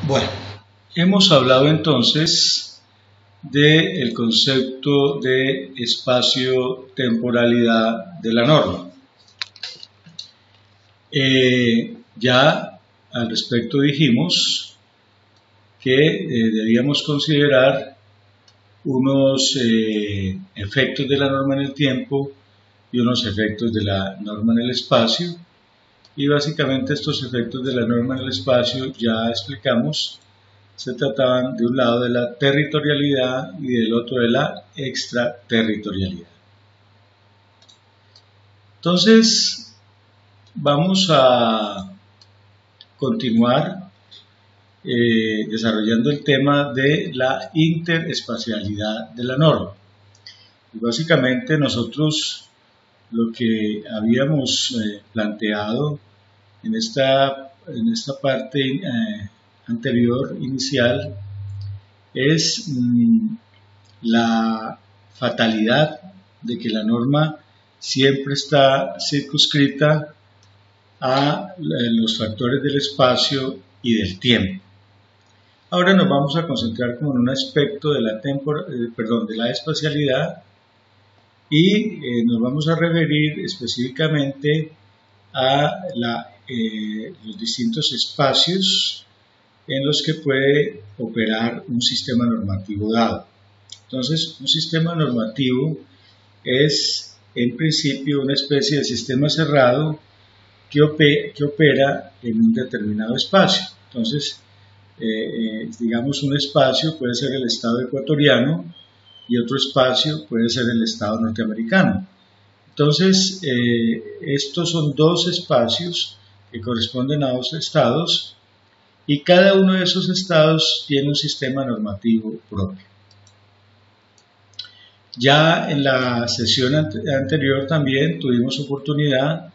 Bueno, hemos hablado entonces del concepto de espacio-temporalidad de la norma. Ya al respecto dijimos que debíamos considerar unos efectos de la norma en el tiempo y unos efectos de la norma en el espacio. Y básicamente estos efectos de la norma en el espacio, ya explicamos, se trataban de un lado de la territorialidad y del otro de la extraterritorialidad. Entonces, vamos a continuar desarrollando el tema de la interespacialidad de la norma. Y básicamente nosotros lo que habíamos planteado en esta parte anterior, inicial, es la fatalidad de que la norma siempre está circunscrita a los factores del espacio y del tiempo. Ahora nos vamos a concentrar como en un aspecto de la espacialidad y nos vamos a referir específicamente a los distintos espacios en los que puede operar un sistema normativo dado. Entonces, un sistema normativo es en principio una especie de sistema cerrado que opera en un determinado espacio. Entonces, digamos, un espacio puede ser el estado ecuatoriano y otro espacio puede ser el estado norteamericano. Entonces, estos son dos espacios que corresponden a dos estados y cada uno de esos estados tiene un sistema normativo propio. Ya en la sesión anterior también tuvimos oportunidad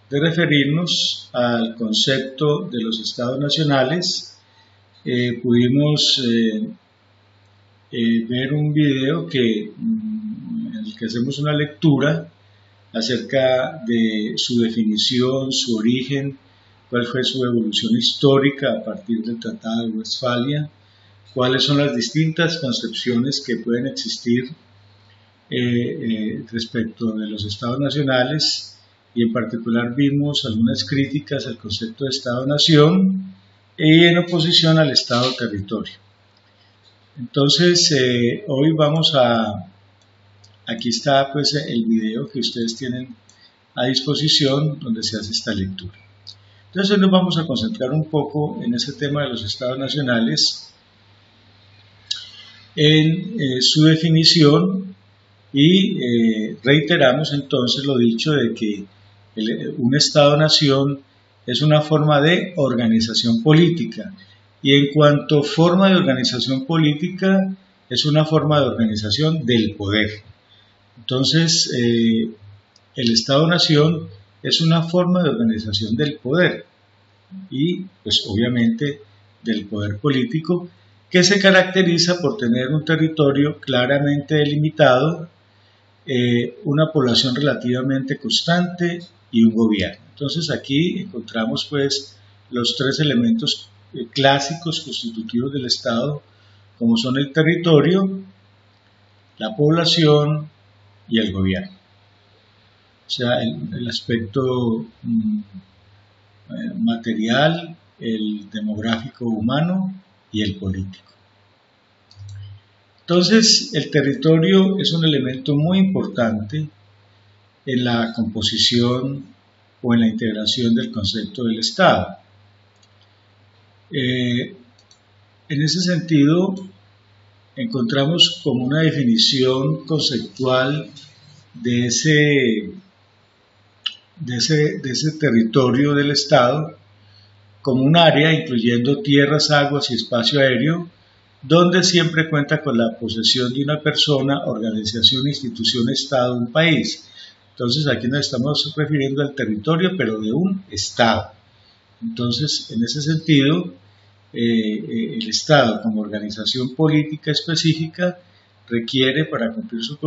de referirnos al concepto de los estados nacionales. Pudimos ver un video en el que hacemos una lectura acerca de su definición, su origen, cuál fue su evolución histórica a partir del Tratado de Westfalia, cuáles son las distintas concepciones que pueden existir respecto de los estados nacionales, y en particular vimos algunas críticas al concepto de Estado-Nación y en oposición al Estado-Territorio. Entonces, hoy aquí está pues el video que ustedes tienen a disposición donde se hace esta lectura. Entonces hoy nos vamos a concentrar un poco en ese tema de los estados nacionales, en su definición y reiteramos entonces lo dicho de que un estado-nación es una forma de organización política. Y en cuanto a forma de organización política, es una forma de organización del poder. Entonces, el Estado-Nación es una forma de organización del poder y, pues, obviamente, del poder político, que se caracteriza por tener un territorio claramente delimitado, una población relativamente constante y un gobierno. Entonces, aquí encontramos, pues, los tres elementos clásicos constitutivos del Estado, como son el territorio, la población y el gobierno. O sea, el aspecto material, el demográfico humano y el político. Entonces, el territorio es un elemento muy importante en la composición o en la integración del concepto del Estado. En ese sentido, encontramos como una definición conceptual de ese territorio del Estado como un área incluyendo tierras, aguas y espacio aéreo, donde siempre cuenta con la posesión de una persona, organización, institución, Estado, un país. Entonces aquí nos estamos refiriendo al territorio, pero de un Estado. Entonces, en ese sentido, el Estado como organización política específica requiere, para cumplir su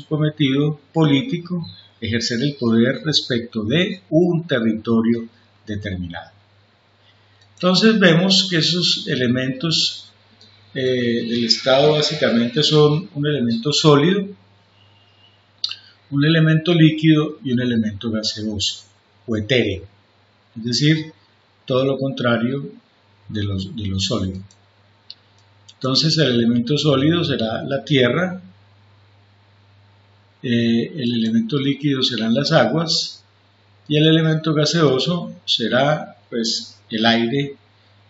cometido político, ejercer el poder respecto de un territorio determinado. Entonces vemos que esos elementos del estado básicamente son un elemento sólido, un elemento líquido y un elemento gaseoso o etéreo, es decir, todo lo contrario de lo sólido. Entonces el elemento sólido será la tierra, el elemento líquido serán las aguas y el elemento gaseoso será pues el aire,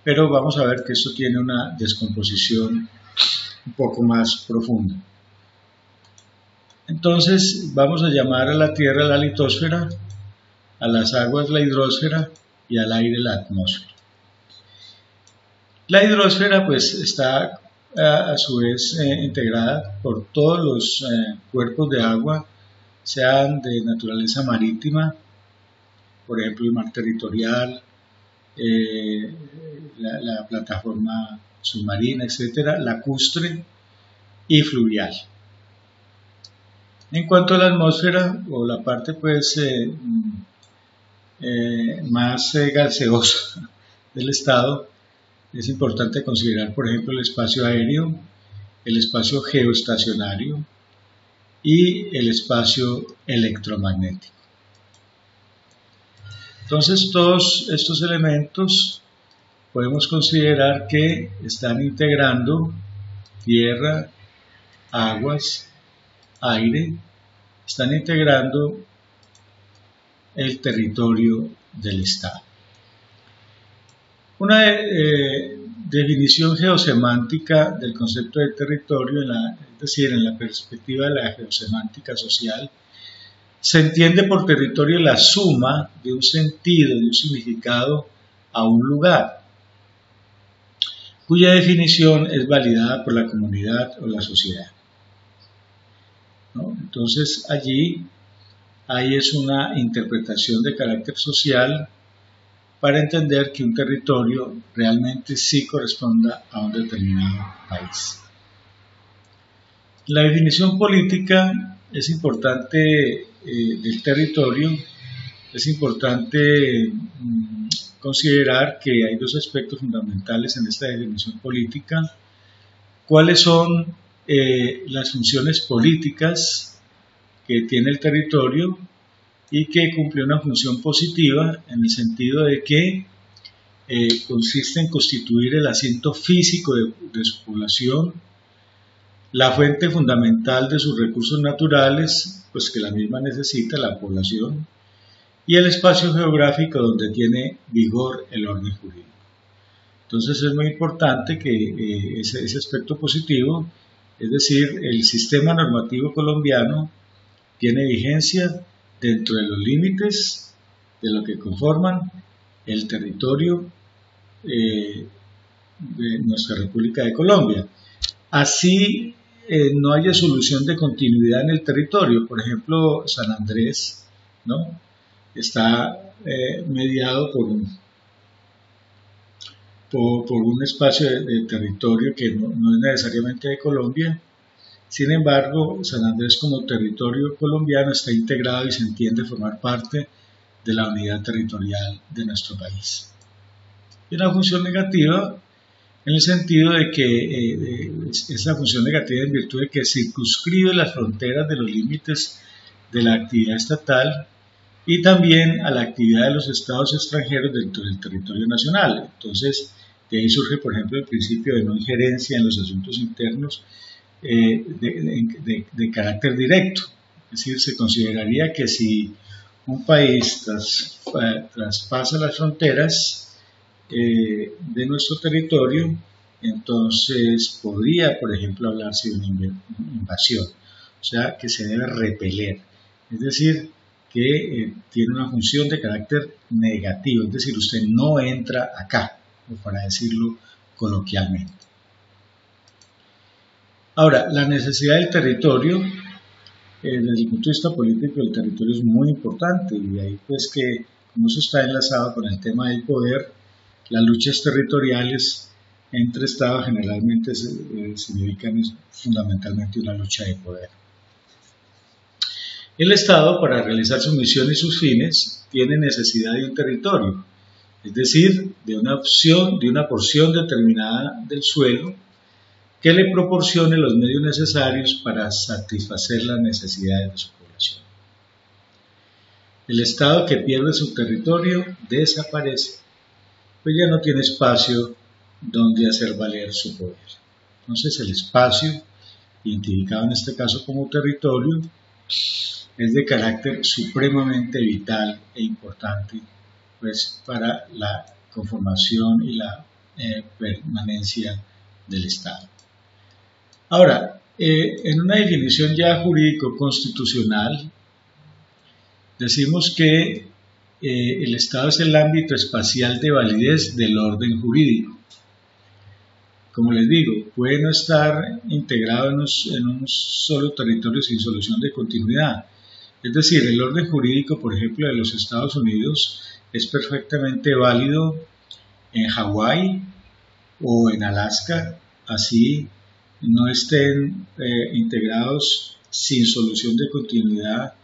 pero vamos a ver que esto tiene una descomposición un poco más profunda. Entonces vamos a llamar a la tierra la litosfera, a las aguas la hidrosfera y al aire la atmósfera. La hidrosfera pues está a su vez integrada por todos los cuerpos de agua, sean de naturaleza marítima, por ejemplo el mar territorial, la plataforma submarina, etcétera, lacustre y fluvial. En cuanto a la atmósfera o la parte pues más gaseosa del estado, es importante considerar, por ejemplo, el espacio aéreo, el espacio geoestacionario y el espacio electromagnético. Entonces, todos estos elementos podemos considerar que están integrando tierra, aguas, aire, están integrando el territorio del estado. Una definición geosemántica del concepto de territorio, es decir, en la perspectiva de la geosemántica social, se entiende por territorio la suma de un sentido, de un significado a un lugar, cuya definición es validada por la comunidad o la sociedad, ¿no? Entonces ahí es una interpretación de carácter social para entender que un territorio realmente sí corresponda a un determinado país. La definición política es importante del territorio, es importante considerar que hay dos aspectos fundamentales en esta definición política. ¿Cuáles son las funciones políticas que tiene el territorio y que cumple una función positiva en el sentido de que consiste en constituir el asiento físico de su población, la fuente fundamental de sus recursos naturales, pues que la misma necesita la población, y el espacio geográfico donde tiene vigor el orden jurídico. Entonces es muy importante que ese aspecto positivo, es decir, el sistema normativo colombiano tiene vigencia dentro de los límites de lo que conforman el territorio de nuestra República de Colombia. Así no haya solución de continuidad en el territorio. Por ejemplo, San Andrés, ¿no?, está mediado por un espacio de territorio que no es necesariamente de Colombia. Sin embargo, San Andrés como territorio colombiano está integrado y se entiende formar parte de la unidad territorial de nuestro país. Y una función negativa en el sentido de que esa función negativa en virtud de que circunscribe las fronteras de los límites de la actividad estatal y también a la actividad de los estados extranjeros dentro del territorio nacional. Entonces, de ahí surge, por ejemplo, el principio de no injerencia en los asuntos internos de carácter directo. Es decir, se consideraría que si un país traspasa las fronteras de nuestro territorio, entonces podría, por ejemplo, hablarse de una invasión, o sea, que se debe repeler, es decir, que tiene una función de carácter negativo, es decir, usted no entra acá, para decirlo coloquialmente. Ahora, la necesidad del territorio, desde el punto de vista político, el territorio es muy importante, y de ahí pues que, como eso está enlazado con el tema del poder, las luchas territoriales entre estados generalmente significan fundamentalmente una lucha de poder. El Estado, para realizar su misión y sus fines, tiene necesidad de un territorio, es es decir, de una porción determinada del suelo que le proporcione los medios necesarios para satisfacer las necesidades de su población. El Estado que pierde su territorio desaparece, pues ya no tiene espacio donde hacer valer su poder. Entonces el espacio, identificado en este caso como territorio, es de carácter supremamente vital e importante, pues, para la conformación y la permanencia del Estado. Ahora, en una definición ya jurídico-constitucional, decimos que el Estado es el ámbito espacial de validez del orden jurídico. Como les digo, puede no estar integrado en un solo territorio sin solución de continuidad. Es decir, el orden jurídico, por ejemplo, de los Estados Unidos es perfectamente válido en Hawái o en Alaska, así no estén integrados sin solución de continuidad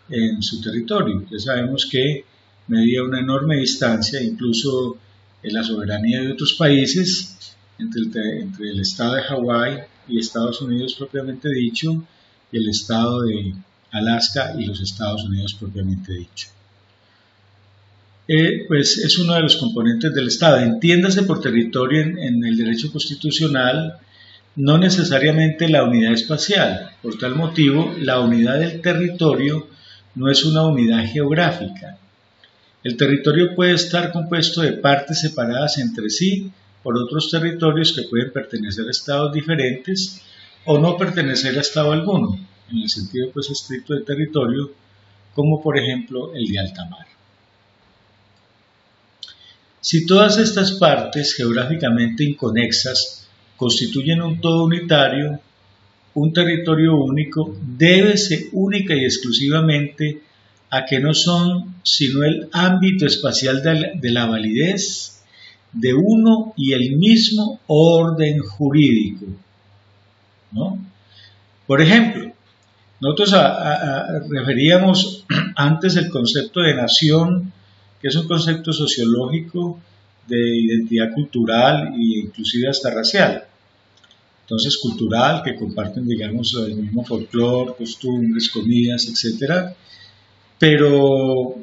en su territorio. Ya sabemos que medía una enorme distancia, incluso en la soberanía de otros países, entre el estado de Hawái y Estados Unidos propiamente dicho, y el estado de Alaska y los Estados Unidos propiamente dicho. Pues es uno de los componentes del Estado. Entiéndase por territorio en el derecho constitucional, no necesariamente la unidad espacial. Por tal motivo, la unidad del territorio no es una unidad geográfica. El territorio puede estar compuesto de partes separadas entre sí por otros territorios que pueden pertenecer a estados diferentes o no pertenecer a estado alguno, en el sentido pues estricto de territorio, como por ejemplo el de alta mar. Si todas estas partes geográficamente inconexas constituyen un todo unitario, un territorio único débese única y exclusivamente a que no son sino el ámbito espacial de la validez de uno y el mismo orden jurídico, ¿no? Por ejemplo, nosotros referíamos antes el concepto de nación, que es un concepto sociológico de identidad cultural e inclusive hasta racial. Entonces, cultural, que comparten, digamos, el mismo folclore, costumbres, comidas, etc. Pero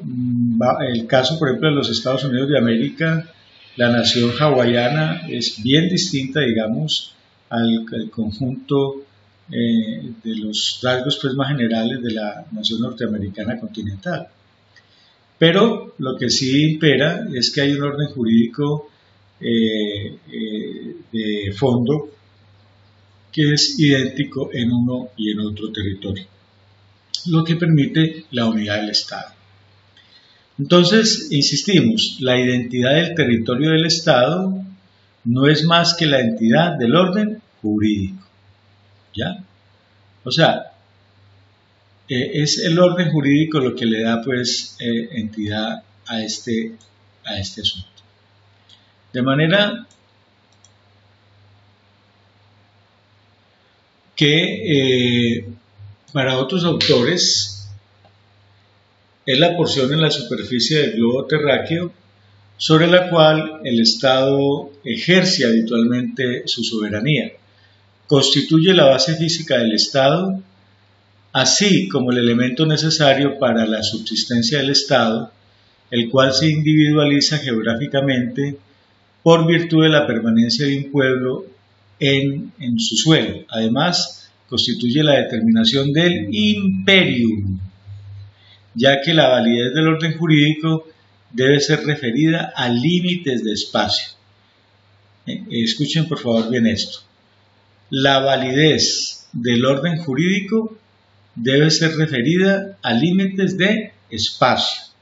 el caso, por ejemplo, de los Estados Unidos de América, la nación hawaiana es bien distinta, digamos, al conjunto de los rasgos pues, más generales de la nación norteamericana continental. Pero lo que sí impera es que hay un orden jurídico de fondo que es idéntico en uno y en otro territorio, lo que permite la unidad del Estado. Entonces, insistimos, la identidad del territorio del Estado no es más que la entidad del orden jurídico, ¿ya? O sea, es el orden jurídico lo que le da, pues, entidad a este asunto. De manera que para otros autores es la porción en la superficie del globo terráqueo sobre la cual el Estado ejerce habitualmente su soberanía. Constituye la base física del Estado, así como el elemento necesario para la subsistencia del Estado, el cual se individualiza geográficamente por virtud de la permanencia de un pueblo en su suelo. Además, constituye la determinación del imperium, ya que la validez del orden jurídico debe ser referida a límites de espacio. Escuchen por favor bien esto. La validez del orden jurídico debe ser referida a límites de espacio.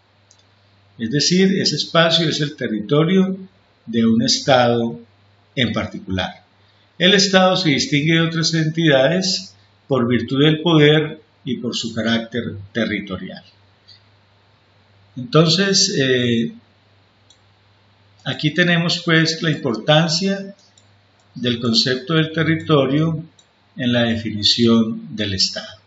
Es decir, ese espacio es el territorio de un Estado en particular. El Estado se distingue de otras entidades por virtud del poder y por su carácter territorial. Entonces, aquí tenemos pues la importancia del concepto del territorio en la definición del Estado.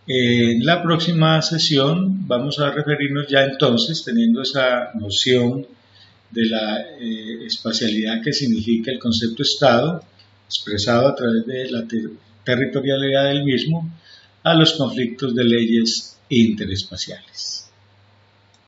En la próxima sesión vamos a referirnos ya entonces, teniendo esa noción de la espacialidad que significa el concepto Estado, expresado a través de la territorialidad del mismo, a los conflictos de leyes interespaciales.